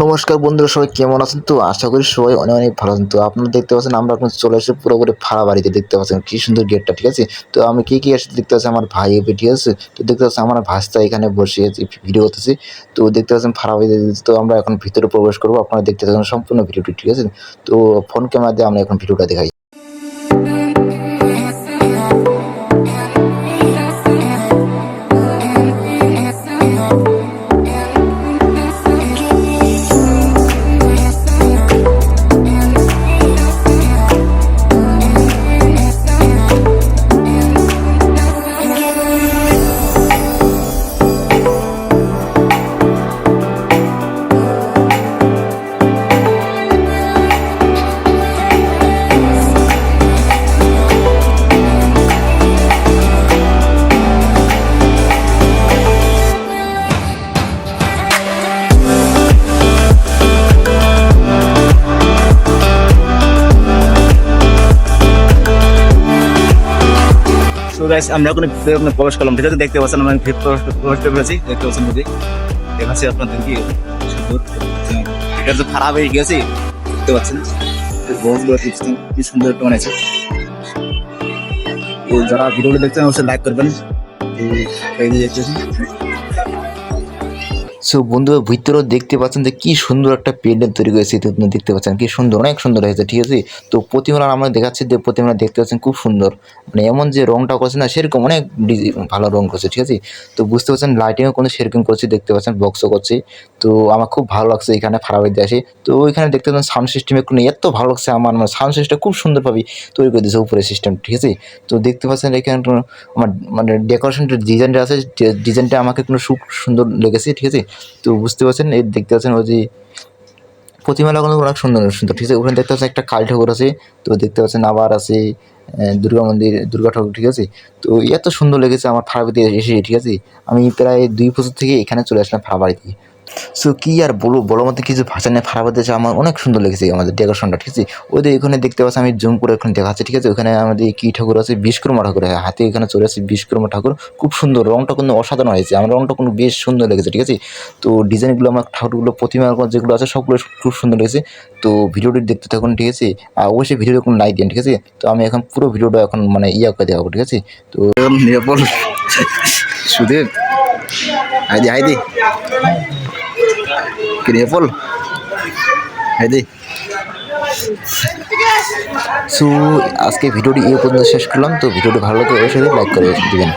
নমস্কার বন্ধুরা, সবাই কেমন আছেন? তো আশা করি সবাই অনেক অনেক ভালো আছেন। তো আপনারা দেখতে পাচ্ছেন আমরা এখন চলে এসেছি পুরোপুরি ভাড়া বাড়িতে। দেখতে পাচ্ছেন কি সুন্দর গেটটা, ঠিক আছে? তো আমি কি আসছে দেখতে পাচ্ছি আমার ভাই এবে, ঠিক আছে? তো দেখতে পাচ্ছেন আমার ভাস্তা এখানে বসে আছে, ভিডিও করতেছি। তো দেখতে পাচ্ছেন ভাড়া বাড়িতে। তো আমরা এখন ভিতরে প্রবেশ করবো, আপনারা দেখতে পাচ্ছেন সম্পূর্ণ ভিডিওটি, ঠিক আছে? তো ফোন ক্যামেরা দিয়ে আমরা এখন ভিডিওটা দেখাই। তো গাইস আমরা এখন ভিতরে প্রবেশ করলাম, ঠিক আছে? দেখতে পাচ্ছেন আমরা ভিতরে প্রবেশ করে ফেলেছি। দেখতে পাচ্ছেন যদি দেখাচ্ছি আপনাদের কি সুন্দর, এটা তো খারাপ হয়ে গেছে। দেখতে পাচ্ছেন বসগুলো কি সুন্দর একটা বানাইছে। তো যারা ভিডিওগুলো দেখছেন অবশ্যই লাইক করবেন। এই যে দেখতেছি সো বন্ধুরা, ভিতরেও দেখতে পাচ্ছেন যে কি সুন্দর একটা প্যান্ডেল তৈরি করেছে। তো আপনি দেখতে পাচ্ছেন কি সুন্দর, অনেক সুন্দর হয়েছে, ঠিক আছে? তো প্রতিমালা আমরা দেখাচ্ছি যে প্রতিমালা দেখতে পাচ্ছেন খুব সুন্দর, মানে এমন যে রংটা করছে না সেরকম অনেক ভালো রং করছে, ঠিক আছে? তো বুঝতে পারছেন লাইটিংও কোনো সেরকম করছে, দেখতে পাচ্ছেন বক্সও করছে। তো আমার খুব ভালো লাগছে এখানে ফারাবাড়িতে আসে। তো ওইখানে দেখতে পাচ্ছেন সাউন্ড সিস্টেম একটু নেই, এত ভালো লাগছে আমার, মানে সাউন্ড সিস্টেম খুব সুন্দরভাবে তৈরি করে দিয়েছে উপরে সিস্টেম, ঠিক আছে? তো দেখতে পাচ্ছেন এখানে আমার মানে ডেকোরেশনটা ডিজাইনটা আছে, ডিজাইনটা আমাকে কোনো খুব সুন্দর লেগেছে, ঠিক আছে? তো বুঝতে পারছেন এই দেখতে পাচ্ছেন ওই যে প্রতিমা লাগানো অনেক সুন্দর সুন্দর, ঠিক আছে? ওখানে দেখতে পাচ্ছেন একটা কালী ঠাকুর আছে। তো দেখতে পাচ্ছেন আবার আছে দুর্গা মন্দির, দুর্গা ঠাকুর, ঠিক আছে? তো এত সুন্দর লেগেছে আমার ফারাবাড়িতে এসে, ঠিক আছে? আমি প্রায় 2 বছর থেকে এখানে চলে আসলাম ফারাবাড়িতে। সো কি আর বলার মধ্যে কিছু ভাষা নেই। ফারাবাড়িতে এসে আমার অনেক সুন্দর লেগেছে আমাদের ডেকোরেশনটা, ঠিক আছে? ওদের এখানে দেখতে পাচ্ছি আমি জুম করে এখানে দেখাচ্ছি, ঠিক আছে? ওখানে আমাদের কি ঠাকুর আছে, বিশ্বকর্মা ঠাকুর, হাতে এখানে চলে আসছে বিশ্বকর্মা ঠাকুর। খুব সুন্দর, রংটা কিন্তু অসাধারণ হয়েছে, আমার রংটা কিন্তু বেশ সুন্দর লেগেছে, ঠিক আছে? তো ডিজাইনগুলো আমার ঠাকুরগুলো প্রতিমা যেগুলো আছে সবগুলো খুব সুন্দর লেগেছে। তো ভিডিওটি দেখতে থাকুন, ঠিক আছে? আর অবশ্যই ভিডিওতে কোনো লাইক দিন, ঠিক আছে? তো আমি এখন পুরো ভিডিওটা এখন মানে করে দেখাবো, ঠিক আছে? তো নিরাপদ সুদেব হাইদি হাইদি কি নিরাপদ হাইদি। সো আজকে ভিডিওটি এই পর্যন্ত শেষ করলাম। তো ভিডিওটি ভালো লাগলে অবশ্যই লাইক করে দিবেন।